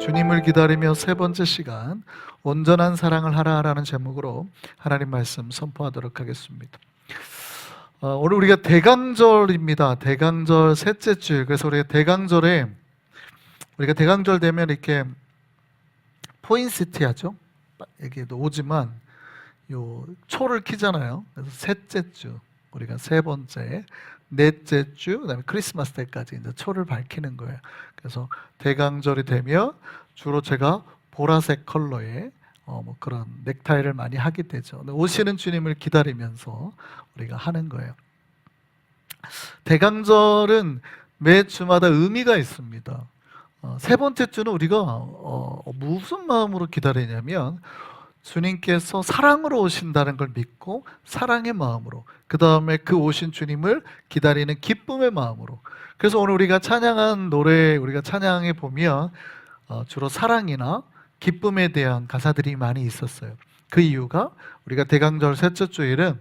주님을 기다리며 세 번째 시간 온전한 사랑을 하라라는 제목으로 하나님 말씀 선포하도록 하겠습니다. 오늘 우리가 대강절입니다. 대강절 셋째 주일. 그래서 우리가 대강절 되면 이렇게 포인시티 하죠. 얘기도 오지만 요 초를 키잖아요. 그래서 셋째 주, 우리가 세 번째, 넷째 주, 그다음에 크리스마스 때까지 이제 초를 밝히는 거예요. 그래서 대강절이 되면 주로 제가 보라색 컬러의 그런 넥타이를 많이 하게 되죠. 오시는 주님을 기다리면서 우리가 하는 거예요. 대강절은 매 주마다 의미가 있습니다. 세 번째 주는 우리가 무슨 마음으로 기다리냐면 주님께서 사랑으로 오신다는 걸 믿고 사랑의 마음으로, 그 다음에 그 오신 주님을 기다리는 기쁨의 마음으로. 그래서 오늘 우리가 찬양한 노래, 우리가 찬양해 보면 주로 사랑이나 기쁨에 대한 가사들이 많이 있었어요. 그 이유가 우리가 대강절 셋째 주일은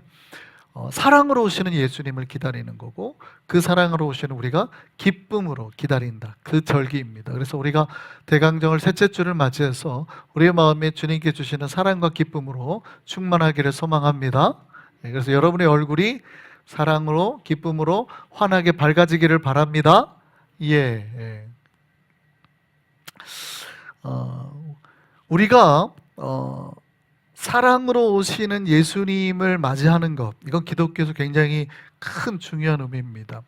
사랑으로 오시는 예수님을 기다리는 거고, 그 사랑으로 오시는 우리가 기쁨으로 기다린다, 그 절기입니다. 그래서 우리가 대강절 셋째 주를 맞이해서 우리의 마음에 주님께 주시는 사랑과 기쁨으로 충만하기를 소망합니다. 그래서 여러분의 얼굴이 사랑으로 기쁨으로 환하게 밝아지기를 바랍니다. 우리가 사랑으로 오시는 예수님을 맞이하는 것, 이건 기독교에서 굉장히 큰 중요한 의미입니다.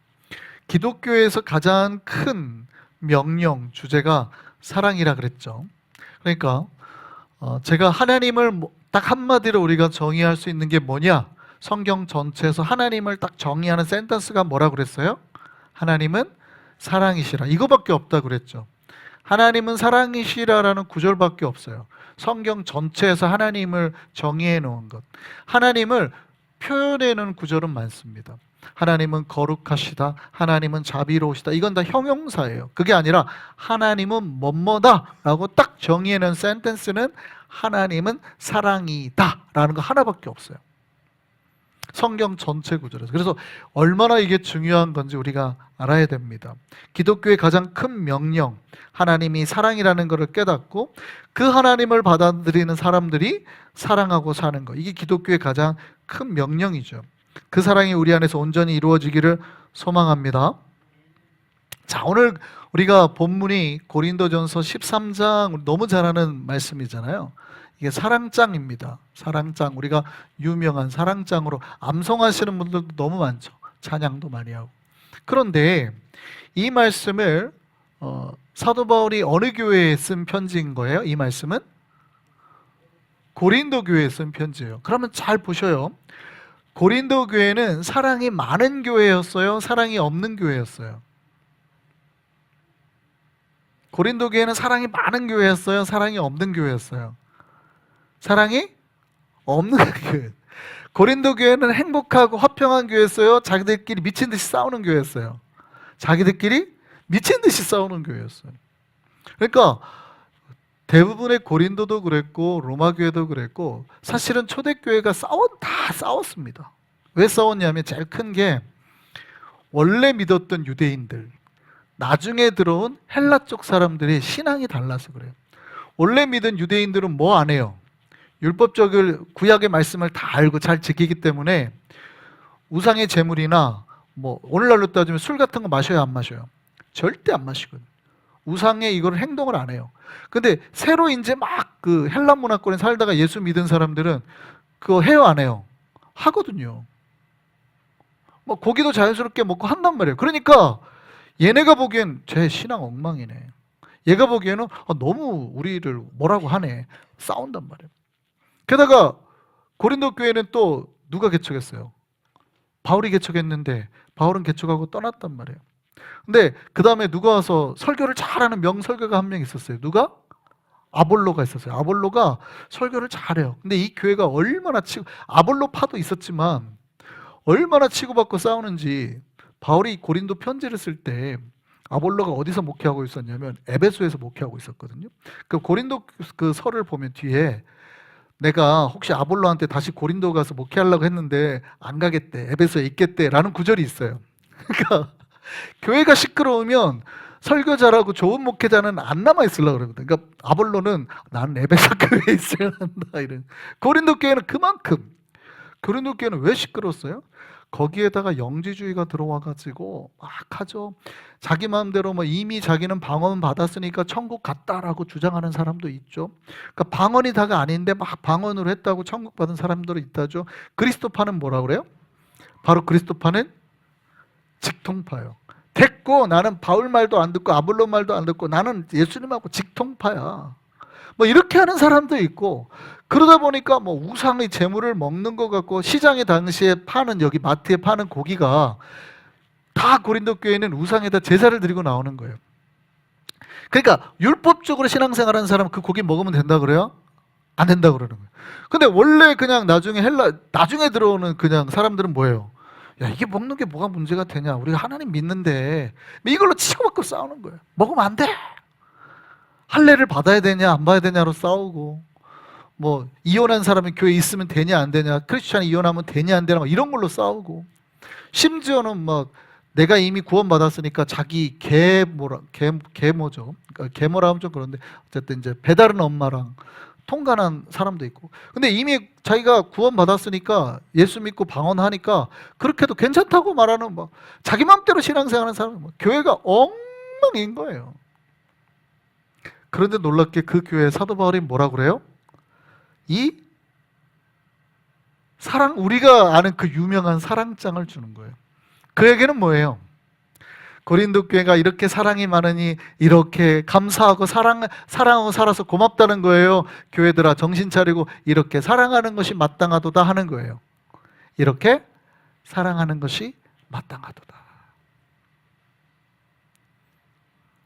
기독교에서 가장 큰 명령, 주제가 사랑이라 그랬죠. 그러니까 제가 하나님을 딱 한마디로 우리가 정의할 수 있는 게 뭐냐? 성경 전체에서 하나님을 딱 정의하는 센텐스가 뭐라 그랬어요? 하나님은 사랑이시라, 이거밖에 없다 그랬죠. 하나님은 사랑이시라라는 구절밖에 없어요. 성경 전체에서 하나님을 정의해 놓은 것, 하나님을 표현해 놓은 구절은 많습니다. 하나님은 거룩하시다, 하나님은 자비로우시다, 이건 다 형용사예요. 그게 아니라 하나님은 뭐뭐다 라고 딱 정의해 놓은 센텐스는 하나님은 사랑이다 라는 거 하나밖에 없어요. 성경 전체 구절에서. 그래서 얼마나 이게 중요한 건지 우리가 알아야 됩니다. 기독교의 가장 큰 명령, 하나님이 사랑이라는 것을 깨닫고 그 하나님을 받아들이는 사람들이 사랑하고 사는 것, 이게 기독교의 가장 큰 명령이죠. 그 사랑이 우리 안에서 온전히 이루어지기를 소망합니다. 자, 오늘 우리가 본문이 고린도전서 13장, 너무 잘 아는 말씀이잖아요. 이게 사랑장입니다. 사랑장, 우리가 유명한 사랑장으로 암송하시는 분들도 너무 많죠. 찬양도 많이 하고. 그런데 이 말씀을 사도 바울이 어느 교회에 쓴 편지인 거예요? 이 말씀은 고린도 교회에 쓴 편지예요. 그러면 잘 보셔요. 고린도 교회는 사랑이 많은 교회였어요? 사랑이 없는 교회였어요? 고린도 교회는 사랑이 많은 교회였어요? 사랑이 없는 교회였어요? 사랑이 없는 교회. 고린도 교회는 행복하고 화평한 교회였어요? 자기들끼리 미친 듯이 싸우는 교회였어요? 자기들끼리 미친 듯이 싸우는 교회였어요. 그러니까 대부분의 고린도도 그랬고 로마 교회도 그랬고, 사실은 초대교회가 다 싸웠습니다. 왜 싸웠냐면 제일 큰 게 원래 믿었던 유대인들, 나중에 들어온 헬라 쪽 사람들이 신앙이 달라서 그래요. 원래 믿은 유대인들은 뭐 안 해요? 율법적을, 구약의 말씀을 다 알고 잘 지키기 때문에 우상의 제물이나 오늘날로 따지면 술 같은 거 마셔요, 안 마셔요? 절대 안 마시거든요. 우상의 이걸 행동을 안 해요. 근데 새로 이제 막 그 헬라 문화권에 살다가 예수 믿은 사람들은 그거 해요, 안 해요? 하거든요. 고기도 자연스럽게 먹고 한단 말이에요. 그러니까 얘네가 보기엔 제 신앙 엉망이네, 얘가 보기에는 너무 우리를 뭐라고 하네, 싸운단 말이에요. 게다가 고린도 교회는 또 누가 개척했어요? 바울이 개척했는데 바울은 개척하고 떠났단 말이에요. 근데 그 다음에 누가 와서 설교를 잘하는 명설교가 한 명 있었어요. 누가? 아볼로가 있었어요. 아볼로가 설교를 잘해요. 근데 이 교회가 얼마나 아볼로파도 있었지만 얼마나 치고받고 싸우는지, 바울이 고린도 편지를 쓸 때 아볼로가 어디서 목회하고 있었냐면 에베소에서 목회하고 있었거든요. 그 고린도 그 설을 보면 뒤에 내가 혹시 아볼로한테 다시 고린도 가서 목회하려고 했는데 안 가겠대, 에베소에 있겠대 라는 구절이 있어요. 그러니까 교회가 시끄러우면 설교자라고 좋은 목회자는 안 남아 있으려고 그러거든. 그러니까 아볼로는 나는 에베소 교회에 있어야 한다 이런. 고린도 교회는 그만큼. 고린도 교회는 왜 시끄러웠어요? 거기에다가 영지주의가 들어와가지고 막 하죠. 자기 마음대로 뭐 이미 자기는 방언 받았으니까 천국 갔다라고 주장하는 사람도 있죠. 그러니까 방언이 다가 아닌데 막 방언으로 했다고 천국 받은 사람들이 있다죠. 그리스도파는 뭐라 그래요? 바로 그리스도파는 직통파예요. 됐고 나는 바울 말도 안 듣고 아볼로 말도 안 듣고 나는 예수님하고 직통파야. 뭐 이렇게 하는 사람도 있고, 그러다 보니까 뭐 우상의 재물을 먹는 것 같고, 시장에 당시에 파는, 여기 마트에 파는 고기가 다 고린도 교회는 우상에다 제사를 드리고 나오는 거예요. 그러니까 율법적으로 신앙생활하는 사람은 그 고기 먹으면 된다 그래요? 안 된다 그러는 거예요. 근데 원래 그냥 나중에 들어오는 그냥 사람들은 뭐예요? 야, 이게 먹는 게 뭐가 문제가 되냐? 우리가 하나님 믿는데 이걸로 치고받고 싸우는 거예요. 먹으면 안 돼. 할례를 받아야 되냐 안 받아야 되냐로 싸우고, 뭐 이혼한 사람이 교회에 있으면 되냐 안 되냐, 크리스찬이 이혼하면 되냐 안 되냐 이런 걸로 싸우고, 심지어는 막 내가 이미 구원받았으니까 자기 계모죠. 그러니까 계모라 하면 좀 그런데 어쨌든 이제 배다른 엄마랑 통간한 사람도 있고, 근데 이미 자기가 구원받았으니까 예수 믿고 방언하니까 그렇게도 괜찮다고 말하는, 막 자기 마음대로 신앙생활하는 사람은 뭐 교회가 엉망인 거예요. 그런데 놀랍게 그 교회 사도 바울이 뭐라 그래요? 이 사랑, 우리가 아는 그 유명한 사랑장을 주는 거예요. 그 얘기는 뭐예요? 고린도 교회가 이렇게 사랑이 많으니 이렇게 감사하고 사랑하고 살아서 고맙다는 거예요. 교회들아 정신 차리고 이렇게 사랑하는 것이 마땅하도다 하는 거예요. 이렇게 사랑하는 것이 마땅하도다.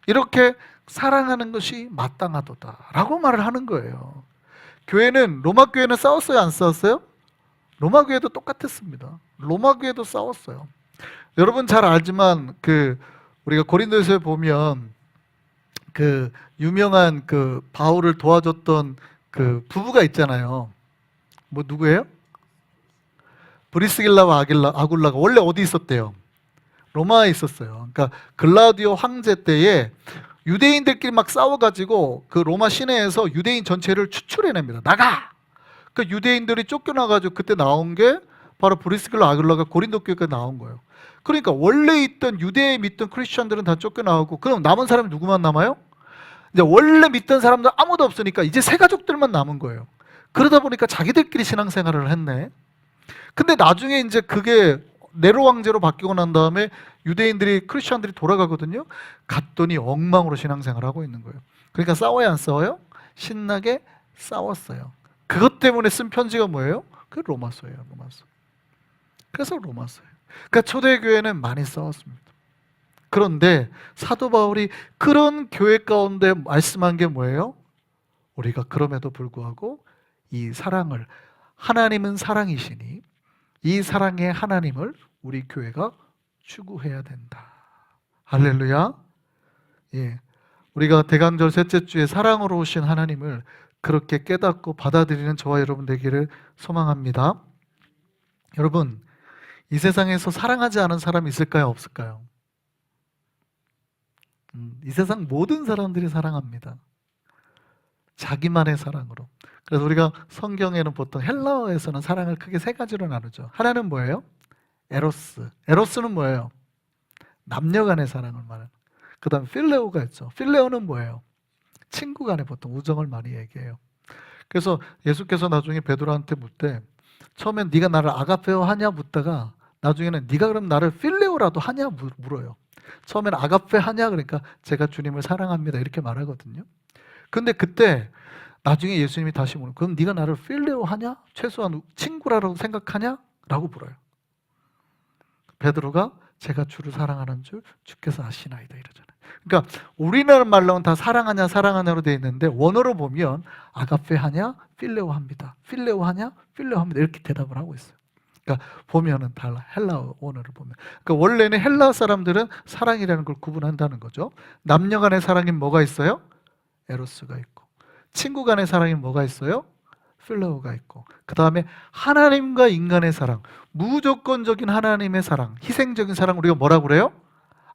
이렇게 사랑하는 것이 마땅하도다 라고 말을 하는 거예요. 교회는, 로마 교회는 싸웠어요 안 싸웠어요? 로마 교회도 똑같았습니다. 로마 교회도 싸웠어요. 여러분 잘 알지만 우리가 고린도서에 보면 그 유명한 그 바울을 도와줬던 그 부부가 있잖아요. 뭐 누구예요? 브리스길라와 아굴라가 원래 어디 있었대요? 로마에 있었어요. 그러니까 글라우디오 황제 때에 유대인들끼리 막 싸워가지고 그 로마 시내에서 유대인 전체를 추출해냅니다. 나가! 그 유대인들이 쫓겨나가지고 그때 나온 게 바로 브리스길라 아굴라가 고린도 교회가 나온 거예요. 그러니까 원래 있던 유대에 믿던 크리스천들은 다 쫓겨나오고, 그럼 남은 사람이 누구만 남아요? 이제 원래 믿던 사람들 아무도 없으니까 이제 새 가족들만 남은 거예요. 그러다 보니까 자기들끼리 신앙생활을 했네. 근데 나중에 이제 그게 네로 황제로 바뀌고 난 다음에 유대인들이, 크리스천들이 돌아가거든요. 갔더니 엉망으로 신앙생활을 하고 있는 거예요. 그러니까 싸워야 안 싸워요? 신나게 싸웠어요. 그것 때문에 쓴 편지가 뭐예요? 그 로마서예요. 로마서. 그래서 로마서예요. 그러니까 초대교회는 많이 싸웠습니다. 그런데 사도 바울이 그런 교회 가운데 말씀한 게 뭐예요? 우리가 그럼에도 불구하고 이 사랑을, 하나님은 사랑이시니 이 사랑의 하나님을 우리 교회가 추구해야 된다. 할렐루야. 예, 우리가 대강절 셋째 주에 사랑으로 오신 하나님을 그렇게 깨닫고 받아들이는 저와 여러분 되기를 소망합니다. 여러분, 이 세상에서 사랑하지 않은 사람이 있을까요? 없을까요? 이 세상 모든 사람들이 사랑합니다. 자기만의 사랑으로. 그래서 우리가 성경에는 보통 헬라어에서는 사랑을 크게 세 가지로 나누죠. 하나는 뭐예요? 에로스. 에로스는 뭐예요? 남녀 간의 사랑을 말하는. 그 다음 필레오가 있죠. 필레오는 뭐예요? 친구 간에 보통 우정을 많이 얘기해요. 그래서 예수께서 나중에 베드로한테 묻되, 처음엔 네가 나를 아가페오 하냐 묻다가 나중에는 네가 그럼 나를 필레오라도 하냐 물어요. 처음에는 아가페 하냐 그러니까 제가 주님을 사랑합니다 이렇게 말하거든요. 근데 그때 나중에 예수님이 다시 물어요. 그럼 네가 나를 필레오 하냐? 최소한 친구라고 생각하냐? 라고 물어요. 베드로가 제가 주를 사랑하는 줄 주께서 아시나이다 이러잖아요. 그러니까 우리나라 말로는 다 사랑하냐 사랑하냐로 되어 있는데 원어로 보면 아가페 하냐? 필레오 합니다. 필레오 하냐? 필레오 합니다. 이렇게 대답을 하고 있어요. 그러니까 보면은 달라. 헬라어 원어를 보면. 그러니까 원래는 헬라 사람들은 사랑이라는 걸 구분한다는 거죠. 남녀 간의 사랑이 뭐가 있어요? 에로스가 있고, 친구 간의 사랑이 뭐가 있어요? 필레오가 있고, 그 다음에 하나님과 인간의 사랑, 무조건적인 하나님의 사랑, 희생적인 사랑, 우리가 뭐라고 그래요?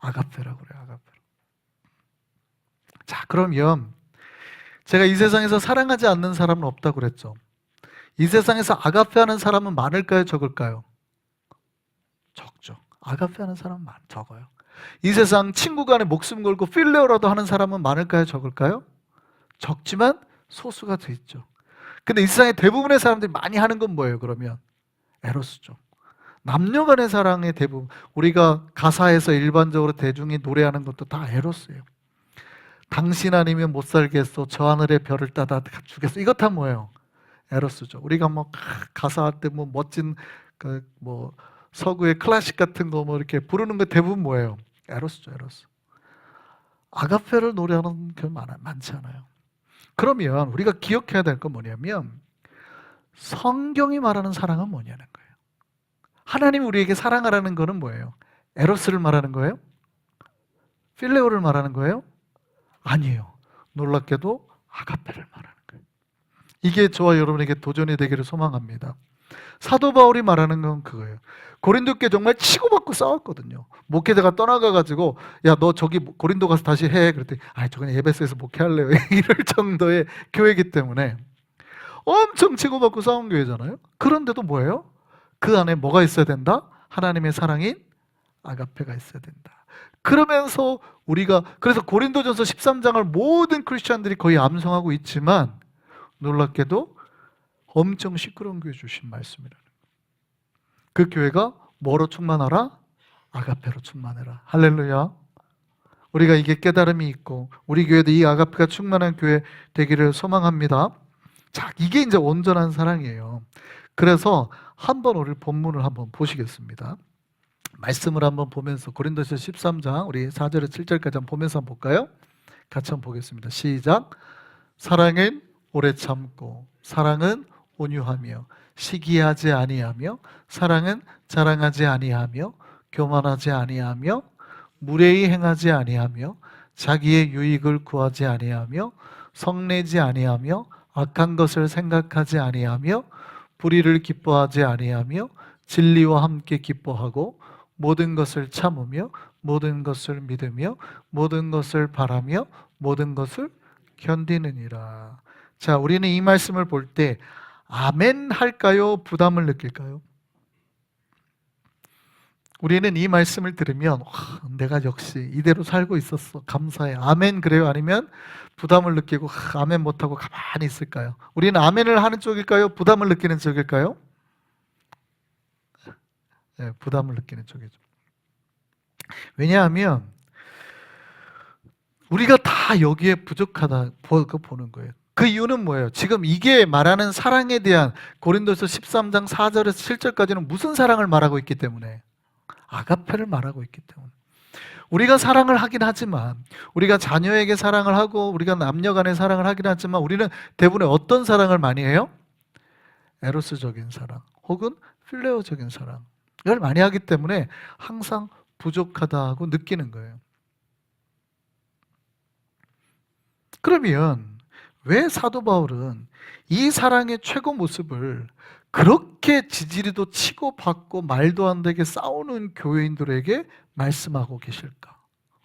아가페라고 그래요. 아가페. 자, 그러면 제가 이 세상에서 사랑하지 않는 사람은 없다고 그랬죠. 이 세상에서 아가페하는 사람은 많을까요, 적을까요? 적죠. 아가페하는 사람은 적어요. 이 세상 친구 간에 목숨 걸고 필레오라도 하는 사람은 많을까요, 적을까요? 적지만 소수가 돼 있죠. 근데 이 세상의 대부분의 사람들이 많이 하는 건 뭐예요, 그러면? 에로스죠. 남녀 간의 사랑의 대부분, 우리가 가사에서 일반적으로 대중이 노래하는 것도 다 에로스예요. 당신 아니면 못 살겠어, 저 하늘의 별을 따다 주겠어. 이것 다 뭐예요? 에로스죠. 우리가 뭐 가사할 때 뭐 멋진 뭐 서구의 클래식 같은 거 뭐 이렇게 부르는 거 대부분 뭐예요? 에로스죠, 에로스. 아가페를 노래하는 게 많지 않아요. 그러면 우리가 기억해야 될 건 뭐냐면 성경이 말하는 사랑은 뭐냐는 거예요. 하나님이 우리에게 사랑하라는 거는 뭐예요? 에로스를 말하는 거예요? 필레오를 말하는 거예요? 아니에요. 놀랍게도 아가페를 말하는 거예요. 이게 저와 여러분에게 도전이 되기를 소망합니다. 사도 바울이 말하는 건 그거예요. 고린도 교회 정말 치고받고 싸웠거든요. 목회자가 떠나가가지고 야, 너 저기 고린도 가서 다시 해. 그랬더니 저 그냥 에베소에서 목회할래요. 이럴 정도의 교회이기 때문에 엄청 치고받고 싸운 교회잖아요. 그런데도 뭐예요? 그 안에 뭐가 있어야 된다? 하나님의 사랑인 아가페가 있어야 된다. 그러면서 우리가 그래서 고린도전서 13장을 모든 크리스천들이 거의 암송하고 있지만 놀랍게도 엄청 시끄러운 교회 주신 말씀이라는 거예요. 그 교회가 뭐로 충만하라? 아가페로 충만해라. 할렐루야. 우리가 이게 깨달음이 있고 우리 교회도 이 아가페가 충만한 교회 되기를 소망합니다. 자, 이게 이제 온전한 사랑이에요. 그래서 한번 우리 본문을 한번 보시겠습니다. 말씀을 한번 보면서 고린도서 13장 우리 4절에서 7절까지 한번 보면서 한번 볼까요? 같이 한번 보겠습니다. 시작. 사랑은 오래 참고 사랑은 온유하며 시기하지 아니하며 사랑은 자랑하지 아니하며 교만하지 아니하며 무례히 행하지 아니하며 자기의 유익을 구하지 아니하며 성내지 아니하며 악한 것을 생각하지 아니하며 불의를 기뻐하지 아니하며 진리와 함께 기뻐하고 모든 것을 참으며 모든 것을 믿으며 모든 것을 바라며 모든 것을 견디느니라. 자, 우리는 이 말씀을 볼 때 아멘 할까요? 부담을 느낄까요? 우리는 이 말씀을 들으면 내가 역시 이대로 살고 있었어, 감사해, 아멘 그래요? 아니면 부담을 느끼고 아멘 못하고 가만히 있을까요? 우리는 아멘을 하는 쪽일까요? 부담을 느끼는 쪽일까요? 네, 부담을 느끼는 쪽이죠. 왜냐하면 우리가 다 여기에 부족하다 보는 거예요. 그 이유는 뭐예요? 지금 이게 말하는 사랑에 대한 고린도서 13장 4절에서 7절까지는 무슨 사랑을 말하고 있기 때문에? 아가페를 말하고 있기 때문에. 우리가 사랑을 하긴 하지만 우리가 자녀에게 사랑을 하고 우리가 남녀 간의 사랑을 하긴 하지만 우리는 대부분 어떤 사랑을 많이 해요? 에로스적인 사랑 혹은 필레오적인 사랑 이걸 많이 하기 때문에 항상 부족하다고 느끼는 거예요. 그러면 왜 사도 바울은 이 사랑의 최고 모습을 그렇게 지지리도 치고 받고 말도 안 되게 싸우는 교회인들에게 말씀하고 계실까?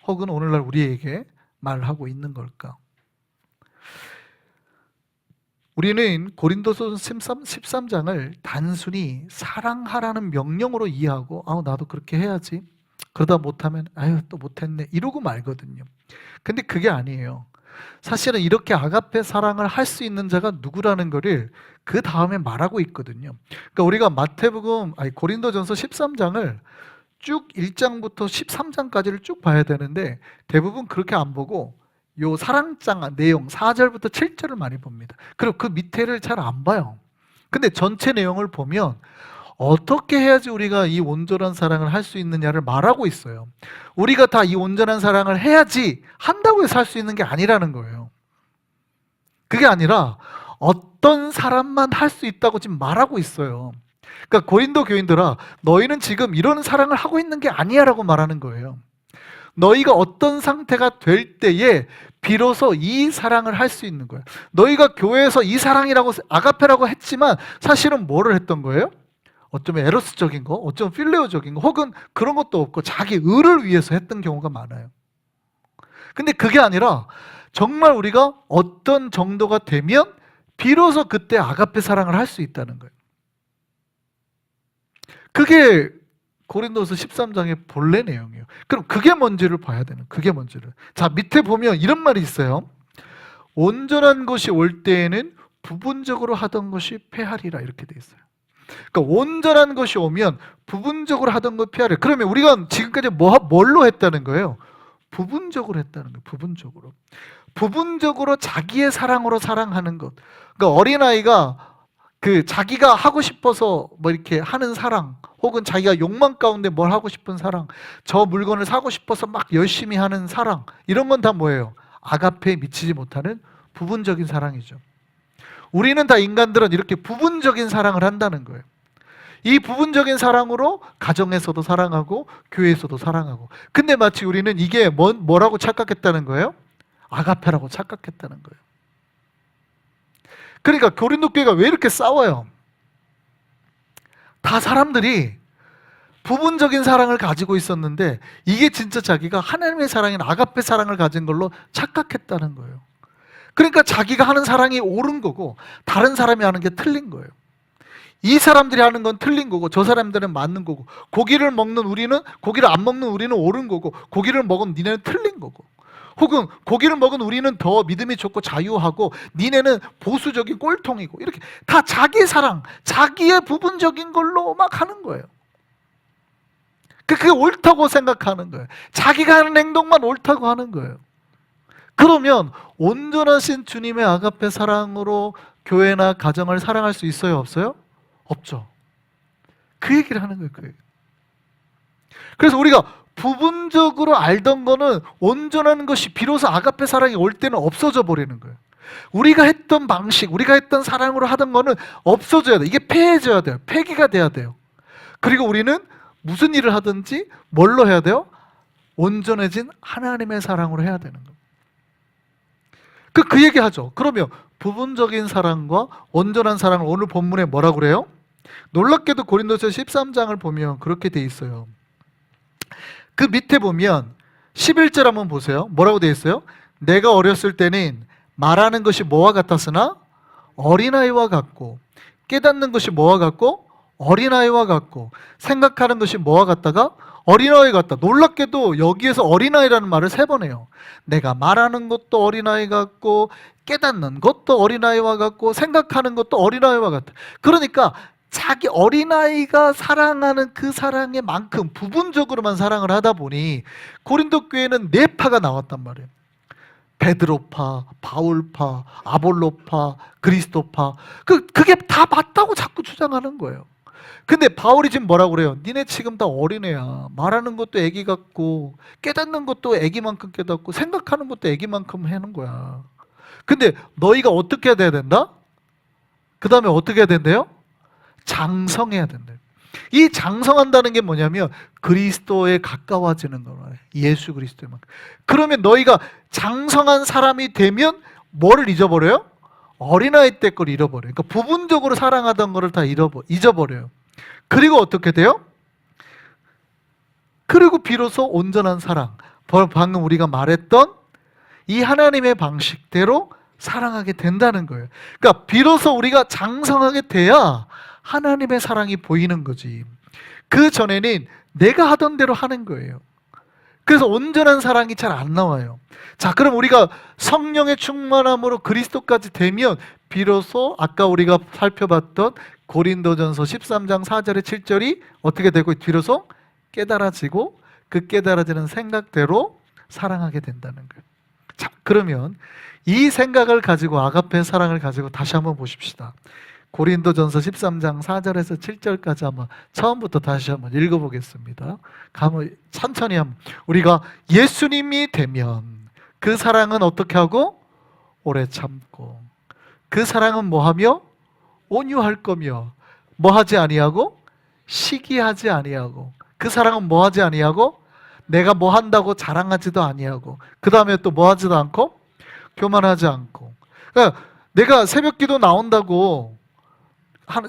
혹은 오늘날 우리에게 말하고 있는 걸까? 우리는 고린도서 13장을 단순히 사랑하라는 명령으로 이해하고 나도 그렇게 해야지, 그러다 못하면 또 못했네 이러고 말거든요. 근데 그게 아니에요. 사실은 이렇게 아가페 사랑을 할 수 있는 자가 누구라는 거를 그 다음에 말하고 있거든요. 그러니까 우리가 고린도전서 13장을 쭉 1장부터 13장까지를 쭉 봐야 되는데 대부분 그렇게 안 보고 요 사랑장 내용 4절부터 7절을 많이 봅니다. 그리고 그 밑에를 잘 안 봐요. 근데 전체 내용을 보면 어떻게 해야지 우리가 이 온전한 사랑을 할 수 있느냐를 말하고 있어요. 우리가 다 이 온전한 사랑을 해야지 한다고 해서 할 수 있는 게 아니라는 거예요. 그게 아니라 어떤 사람만 할 수 있다고 지금 말하고 있어요. 그러니까 고린도 교인들아, 너희는 지금 이런 사랑을 하고 있는 게 아니야 라고 말하는 거예요. 너희가 어떤 상태가 될 때에 비로소 이 사랑을 할 수 있는 거예요. 너희가 교회에서 이 사랑이라고 아가페라고 했지만 사실은 뭐를 했던 거예요? 어쩌면 에로스적인 거, 어쩌면 필레오적인 거, 혹은 그런 것도 없고 자기 의를 위해서 했던 경우가 많아요. 근데 그게 아니라 정말 우리가 어떤 정도가 되면 비로소 그때 아가페 사랑을 할 수 있다는 거예요. 그게 고린도서 13장의 본래 내용이에요. 그럼 그게 뭔지를 봐야 되는, 그게 뭔지를. 자, 밑에 보면 이런 말이 있어요. 온전한 것이 올 때에는 부분적으로 하던 것이 패하리라, 이렇게 돼 있어요. 그러니까 온전한 것이 오면 부분적으로 하던 것 패하리라. 그러면 우리가 지금까지 뭘로 했다는 거예요? 부분적으로 했다는 거예요. 부분적으로. 부분적으로 자기의 사랑으로 사랑하는 것. 그러니까 어린아이가 그 자기가 하고 싶어서 뭐 이렇게 하는 사랑, 혹은 자기가 욕망 가운데 뭘 하고 싶은 사랑, 저 물건을 사고 싶어서 막 열심히 하는 사랑, 이런 건 다 뭐예요? 아가페에 미치지 못하는 부분적인 사랑이죠. 우리는 다, 인간들은 이렇게 부분적인 사랑을 한다는 거예요. 이 부분적인 사랑으로 가정에서도 사랑하고 교회에서도 사랑하고. 근데 마치 우리는 이게 뭐라고 착각했다는 거예요? 아가페라고 착각했다는 거예요. 그러니까 고린도 교회가 왜 이렇게 싸워요? 다 사람들이 부분적인 사랑을 가지고 있었는데 이게 진짜 자기가 하나님의 사랑인 아가페 사랑을 가진 걸로 착각했다는 거예요. 그러니까 자기가 하는 사랑이 옳은 거고 다른 사람이 하는 게 틀린 거예요. 이 사람들이 하는 건 틀린 거고 저 사람들은 맞는 거고, 고기를 먹는 우리는, 고기를 안 먹는 우리는 옳은 거고, 고기를 먹은 니네는 틀린 거고, 혹은 고기를 먹은 우리는 더 믿음이 좋고 자유하고 니네는 보수적인 꼴통이고, 이렇게 다 자기 사랑, 자기의 부분적인 걸로 막 하는 거예요. 그게 옳다고 생각하는 거예요. 자기가 하는 행동만 옳다고 하는 거예요. 그러면 온전하신 주님의 아가페 사랑으로 교회나 가정을 사랑할 수 있어요, 없어요? 없죠. 그 얘기를 하는 거예요. 그 얘기. 그래서 우리가 부분적으로 알던 거는 온전한 것이 비로소 아가페 사랑이 올 때는 없어져 버리는 거예요. 우리가 했던 방식, 우리가 했던 사랑으로 하던 거는 없어져야 돼요. 이게 폐해져야 돼요. 폐기가 돼야 돼요. 그리고 우리는 무슨 일을 하든지 뭘로 해야 돼요? 온전해진 하나님의 사랑으로 해야 되는 거예요. 그 얘기 하죠. 그러면 부분적인 사랑과 온전한 사랑을 오늘 본문에 뭐라고 그래요? 놀랍게도 고린도서 13장을 보면 그렇게 돼 있어요. 그 밑에 보면 11절 한번 보세요. 뭐라고 돼 있어요? 내가 어렸을 때는 말하는 것이 뭐와 같았으나 어린아이와 같고, 깨닫는 것이 뭐와 같고 어린아이와 같고, 생각하는 것이 뭐와 같다가 어린아이 같다. 놀랍게도 여기에서 어린아이라는 말을 3번 해요. 내가 말하는 것도 어린아이 같고, 깨닫는 것도 어린아이와 같고, 생각하는 것도 어린아이와 같다. 그러니까 자기 어린아이가 사랑하는 그 사랑의 만큼 부분적으로만 사랑을 하다 보니 고린도 교회는 4파가 나왔단 말이에요. 베드로파, 바울파, 아볼로파, 그리스도파. 그게 다 맞다고 자꾸 주장하는 거예요. 근데 바울이 지금 뭐라고 그래요? 니네 지금 다 어린애야. 말하는 것도 애기 같고, 깨닫는 것도 애기만큼 깨닫고, 생각하는 것도 애기만큼 하는 거야. 근데 너희가 어떻게 해야 된다? 그 다음에 어떻게 해야 된대요? 장성해야 된대요. 이 장성한다는 게 뭐냐면 그리스도에 가까워지는 거예요. 예수 그리스도에만. 그러면 너희가 장성한 사람이 되면 뭐를 잊어버려요? 어린아이 때 걸 잃어버려요. 그러니까 부분적으로 사랑하던 거를 다 잊어버려요. 그리고 어떻게 돼요? 그리고 비로소 온전한 사랑, 방금 우리가 말했던 이 하나님의 방식대로 사랑하게 된다는 거예요. 그러니까 비로소 우리가 장성하게 돼야 하나님의 사랑이 보이는 거지. 그 전에는 내가 하던 대로 하는 거예요. 그래서 온전한 사랑이 잘 안 나와요. 자, 그럼 우리가 성령의 충만함으로 그리스도까지 되면 비로소 아까 우리가 살펴봤던 고린도전서 13장 4절에 7절이 어떻게 되고 비로소 깨달아지고 그 깨달아지는 생각대로 사랑하게 된다는 거예요. 자, 그러면 이 생각을 가지고 아가페 사랑을 가지고 다시 한번 보십시다. 고린도전서 13장 4절에서 7절까지 한번 처음부터 다시 한번 읽어보겠습니다. 천천히 한번. 우리가 예수님이 되면 그 사랑은 어떻게 하고? 오래 참고. 그 사랑은 뭐하며? 온유할 거며. 뭐하지 아니하고? 시기하지 아니하고. 그 사랑은 뭐하지 아니하고? 내가 뭐 한다고 자랑하지도 아니하고. 그 다음에 또 뭐하지도 않고? 교만하지 않고. 그러니까 내가 새벽기도 나온다고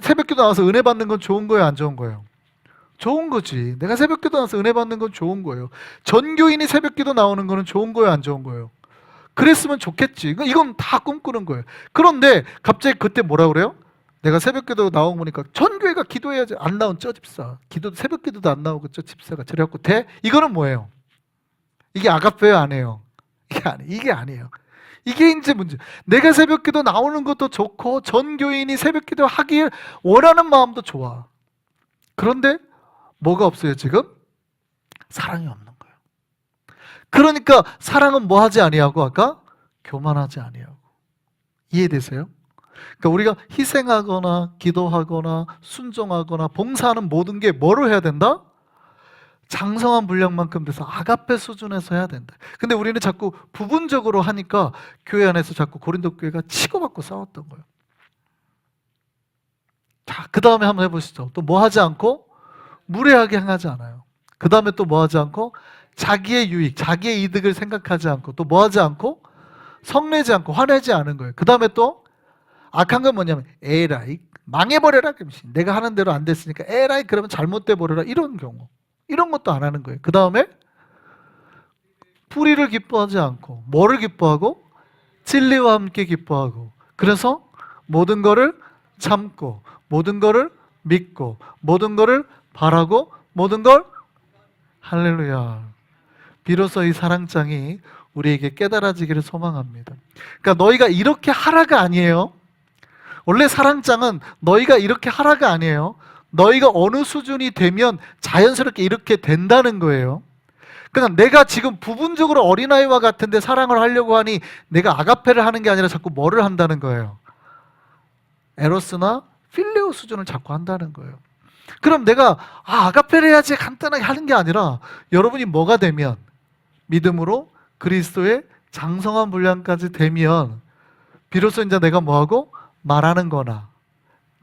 새벽기도 나와서 은혜 받는 건 좋은 거예요, 안 좋은 거예요? 좋은 거지. 내가 새벽기도 나와서 은혜 받는 건 좋은 거예요. 전교인이 새벽기도 나오는 거는 좋은 거예요, 안 좋은 거예요? 그랬으면 좋겠지. 이건 다 꿈꾸는 거예요. 그런데 갑자기 그때 뭐라 그래요? 내가 새벽기도 나오고 보니까 전 교회가 기도해야지. 안 나온 저 집사, 새벽기도도 안 나오고 저 집사가 저래갖고 돼? 이거는 뭐예요? 이게 아가페요, 아니에요? 이게 아니에요. 이게 이제 문제. 내가 새벽기도 나오는 것도 좋고 전 교인이 새벽기도 하길 원하는 마음도 좋아. 그런데 뭐가 없어요 지금? 사랑이 없는 거예요. 그러니까 사랑은 뭐 하지 아니하고 아까? 교만하지 아니하고. 이해되세요? 그러니까 우리가 희생하거나 기도하거나 순종하거나 봉사하는 모든 게 뭐로 해야 된다? 장성한 분량만큼 돼서 아가페 수준에서 해야 된다. 근데 우리는 자꾸 부분적으로 하니까 교회 안에서 자꾸 고린도 교회가 치고받고 싸웠던 거예요. 자, 그 다음에 한번 해보시죠. 또 뭐 하지 않고? 무례하게 행하지 않아요. 그 다음에 또 뭐 하지 않고? 자기의 유익, 자기의 이득을 생각하지 않고, 또 뭐 하지 않고? 성내지 않고, 화내지 않은 거예요. 그 다음에 또 악한 건 뭐냐면 에라이, 망해버려라. 내가 하는 대로 안 됐으니까 에라이, 그러면 잘못돼 버려라. 이런 경우, 이런 것도 안 하는 거예요. 그 다음에 불의를 기뻐하지 않고, 뭐를 기뻐하고? 진리와 함께 기뻐하고. 그래서 모든 거를 참고, 모든 거를 믿고, 모든 거를 바라고, 모든 걸 할렐루야. 비로소 이 사랑장이 우리에게 깨달아지기를 소망합니다. 그러니까 너희가 이렇게 하라가 아니에요. 원래 사랑장은 너희가 이렇게 하라가 아니에요. 너희가 어느 수준이 되면 자연스럽게 이렇게 된다는 거예요. 그러니까 내가 지금 부분적으로 어린아이와 같은데 사랑을 하려고 하니 내가 아가페를 하는 게 아니라 자꾸 뭐를 한다는 거예요? 에로스나 필레오 수준을 자꾸 한다는 거예요. 그럼 내가 아가페를 해야지 간단하게 하는 게 아니라 여러분이 뭐가 되면 믿음으로 그리스도의 장성한 분량까지 되면 비로소 이제 내가 뭐하고? 말하는 거나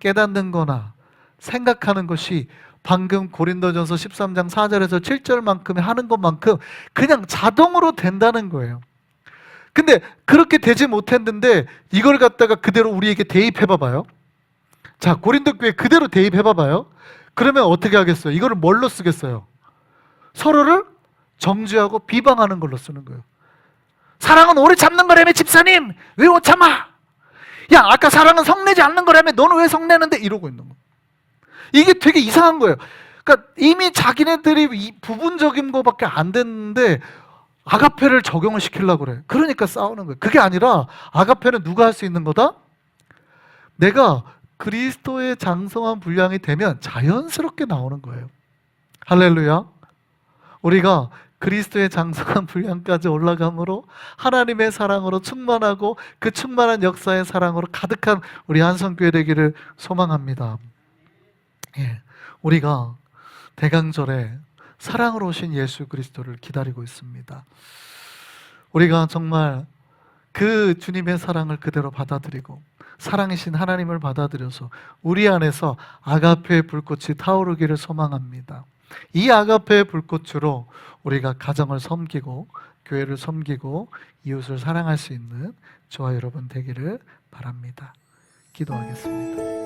깨닫는 거나 생각하는 것이 방금 고린도전서 13장 4절에서 7절만큼의 하는 것만큼 그냥 자동으로 된다는 거예요. 근데 그렇게 되지 못했는데 이걸 갖다가 그대로 우리에게 대입해 봐봐요. 자, 고린도 교회 그대로 대입해 봐봐요. 그러면 어떻게 하겠어요? 이거를 뭘로 쓰겠어요? 서로를 정죄하고 비방하는 걸로 쓰는 거예요. 사랑은 오래 참는 거라며 집사님, 왜 못 참아? 야, 아까 사랑은 성내지 않는 거라며 너는 왜 성내는데? 이러고 있는 거예요. 이게 되게 이상한 거예요. 그러니까 이미 자기네들이 이 부분적인 거밖에 안 됐는데 아가페를 적용을 시키려고 그래. 그러니까 싸우는 거예요. 그게 아니라 아가페는 누가 할 수 있는 거다? 내가 그리스도의 장성한 분량이 되면 자연스럽게 나오는 거예요. 할렐루야. 우리가 그리스도의 장성한 분량까지 올라감으로 하나님의 사랑으로 충만하고 그 충만한 역사의 사랑으로 가득한 우리 한성교회 되기를 소망합니다. 예, 우리가 대강절에 사랑으로 오신 예수 그리스도를 기다리고 있습니다. 우리가 정말 그 주님의 사랑을 그대로 받아들이고 사랑이신 하나님을 받아들여서 우리 안에서 아가페의 불꽃이 타오르기를 소망합니다. 이 아가페의 불꽃으로 우리가 가정을 섬기고 교회를 섬기고 이웃을 사랑할 수 있는 저와 여러분 되기를 바랍니다. 기도하겠습니다.